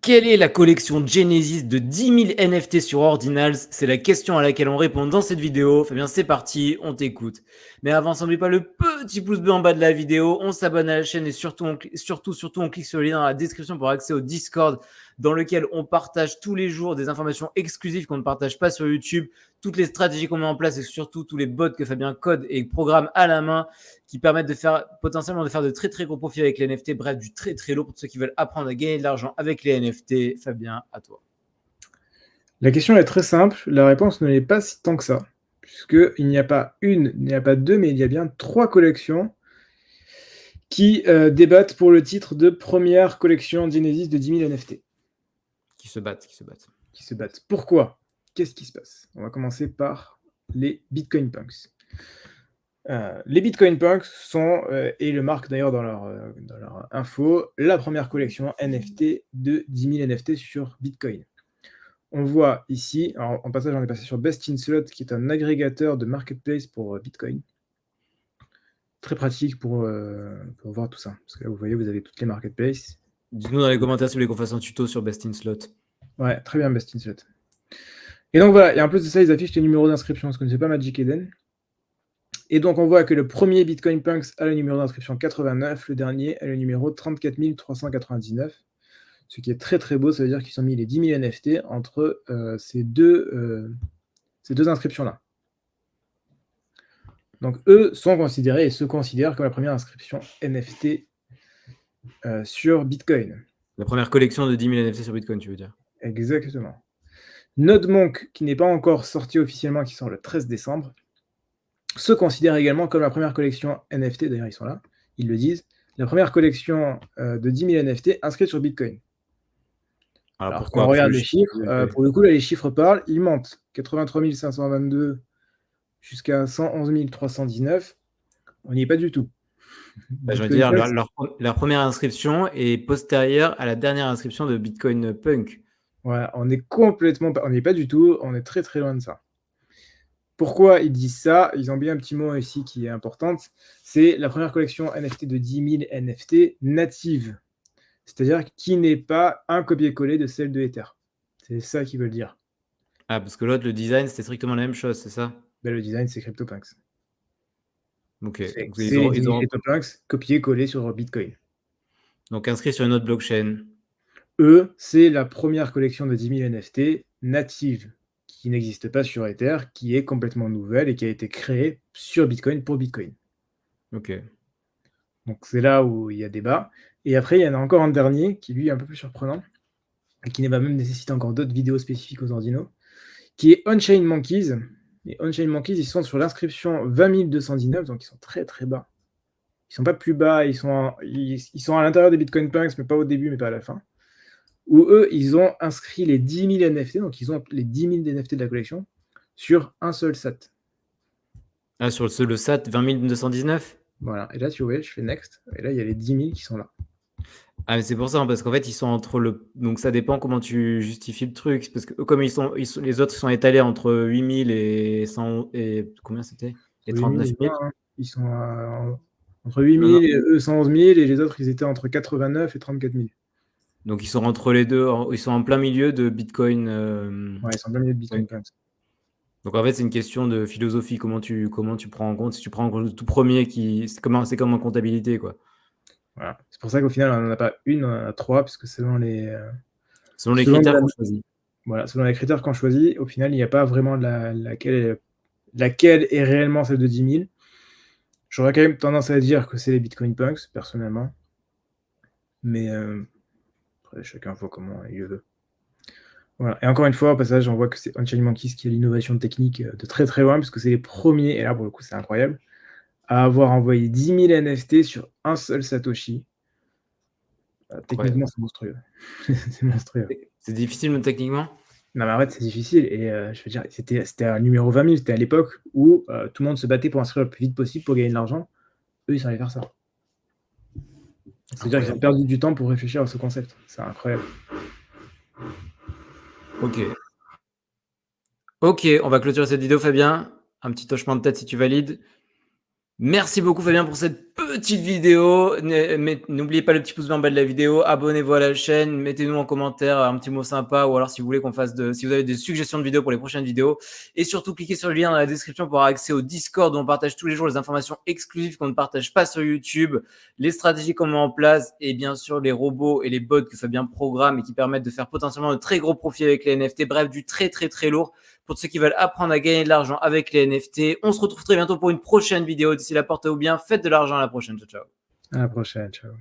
Quelle est la collection Genesis de 10 000 NFT sur Ordinals? C'est la question à laquelle on répond dans cette vidéo. Fabien, c'est parti, on t'écoute. Mais avant, n'oublie pas le petit pouce bleu en bas de la vidéo. On s'abonne à la chaîne et surtout, on clique sur le lien dans la description pour accès au Discord dans lequel on partage tous les jours des informations exclusives qu'on ne partage pas sur YouTube, toutes les stratégies qu'on met en place et surtout tous les bots que Fabien code et programme à la main qui permettent de faire potentiellement de faire de très très gros profits avec les NFT, bref, du très très lourd pour ceux qui veulent apprendre à gagner de l'argent avec les NFT. Fabien, à toi. La question est très simple, la réponse ne l'est pas si tant que ça, puisqu'il n'y a pas une, il n'y a pas deux, mais il y a bien 3 collections qui débattent pour le titre de première collection Genesis de 10 000 NFT. Qui se battent. Qui se battent. Pourquoi? Qu'est-ce qui se passe? On va commencer par les Bitcoin Punks. Les Bitcoin Punks sont, et le marquent d'ailleurs dans leur info, la première collection NFT de 10 000 NFT sur Bitcoin. On voit ici, alors en passage, on est passé sur Best in Slot, qui est un agrégateur de marketplace pour Bitcoin. Très pratique pour voir tout ça. Parce que là, vous voyez, vous avez toutes les marketplaces. Dites-nous dans les commentaires si vous voulez qu'on fasse un tuto sur Best in Slot. Ouais, très bien, Best in Slot. Et donc voilà, et en plus de ça, ils affichent les numéros d'inscription, ce que ne fait pas Magic Eden. Et donc on voit que le premier Bitcoin Punks a le numéro d'inscription 89, le dernier a le numéro 34 399. Ce qui est très très beau, ça veut dire qu'ils ont mis les 10 000 NFT entre ces deux inscriptions-là. Donc eux sont considérés et se considèrent comme la première inscription NFT sur Bitcoin. La première collection de 10 000 NFT sur Bitcoin, tu veux dire? Exactement. NodeMonk, qui n'est pas encore sorti officiellement, qui sort le 13 décembre, se considère également comme la première collection NFT, d'ailleurs ils sont là, ils le disent, la première collection de 10 000 NFT inscrite sur Bitcoin. Alors pourquoi? quand on regarde les chiffres, pour le coup là les chiffres parlent, ils montent 83 522 jusqu'à 111 319, on n'y est pas du tout. J'ai envie de dire, leur première inscription est postérieure à la dernière inscription de Bitcoin Punk. Ouais, on n'est pas du tout, on est très très loin de ça. Pourquoi ils disent ça? Ils ont bien un petit mot ici qui est important, c'est la première collection NFT de 10 000 NFT native, c'est-à-dire qui n'est pas un copier-coller de celle de Ether. C'est ça qu'ils veulent dire. Ah, parce que l'autre, le design, c'était strictement la même chose, c'est ça? Ben, le design, c'est CryptoPunks. Ok. C'est Donc, CryptoPunks copier-coller sur Bitcoin. Donc, inscrit sur une autre blockchain. Eux, c'est la première collection de 10 000 NFT native, qui n'existe pas sur Ether, qui est complètement nouvelle et qui a été créée sur Bitcoin pour Bitcoin. Ok. Donc c'est là où il y a débat. Et après, il y en a encore un dernier qui lui est un peu plus surprenant et qui va même nécessiter encore d'autres vidéos spécifiques aux ordinaux, qui est Onchain Monkeys. Et Onchain Monkeys, ils sont sur l'inscription 20 219, donc ils sont très très bas. Ils sont pas plus bas, ils sont à l'intérieur des Bitcoin Punks, mais pas au début, mais pas à la fin. Où eux, ils ont inscrit les 10 000 NFT, donc ils ont les 10 000 NFT de la collection, sur un seul SAT. Ah, sur le SAT 20 219? Voilà, et là, tu vois, je fais Next, et là, il y a les 10 000 qui sont là. Ah, mais c'est pour ça, hein, parce qu'en fait, ils sont entre le. Donc, ça dépend comment tu justifies le truc. Parce que comme les autres sont étalés entre 8000 et 100. Et combien c'était? Et 39 000. Ils sont entre 8 000 et eux 111 000, et les autres, ils étaient entre 89 et 34 000. Donc, ils sont entre les deux. Ils sont en plein milieu de Bitcoin. Ouais, ils sont en plein milieu de Bitcoin Punks. Donc, en fait, c'est une question de philosophie. Comment tu prends en compte? Si tu prends en compte le tout premier, c'est comme en comptabilité, quoi. Voilà. C'est pour ça qu'au final, on n'en a pas une, on en a 3, parce que selon les critères qu'on choisit. Voilà, selon les critères qu'on choisit, au final, il n'y a pas vraiment laquelle est réellement celle de 10 000. J'aurais quand même tendance à dire que c'est les Bitcoin Punks, personnellement. Mais après, chacun voit comment il le veut. Voilà. Et encore une fois, au passage, on voit que c'est Onchain Monkeys qui a l'innovation technique de très très loin, puisque c'est les premiers, et là pour le coup c'est incroyable, à avoir envoyé 10 000 NFT sur un seul Satoshi. Techniquement, c'est monstrueux. C'est monstrueux. C'est difficile, même techniquement? Non, mais arrête, c'est difficile. Et je veux dire, c'était un numéro 20 000, c'était à l'époque où tout le monde se battait pour inscrire le plus vite possible pour gagner de l'argent. Eux, ils savaient faire ça. C'est-à-dire qu'ils ont perdu du temps pour réfléchir à ce concept. C'est incroyable. Ok. Ok, on va clôturer cette vidéo, Fabien. Un petit hochement de tête si tu valides. Merci beaucoup, Fabien, pour cette petite vidéo. N'oubliez pas le petit pouce bleu en bas de la vidéo. Abonnez-vous à la chaîne. Mettez-nous en commentaire un petit mot sympa ou alors si vous voulez qu'on fasse si vous avez des suggestions de vidéos pour les prochaines vidéos. Et surtout, cliquez sur le lien dans la description pour avoir accès au Discord où on partage tous les jours les informations exclusives qu'on ne partage pas sur YouTube, les stratégies qu'on met en place et bien sûr les robots et les bots que Fabien programme et qui permettent de faire potentiellement de très gros profits avec les NFT. Bref, du très très très lourd pour ceux qui veulent apprendre à gagner de l'argent avec les NFT. On se retrouve très bientôt pour une prochaine vidéo. D'ici là, portez-vous bien, faites de l'argent, à la prochaine. Ciao, ciao. À la prochaine, ciao.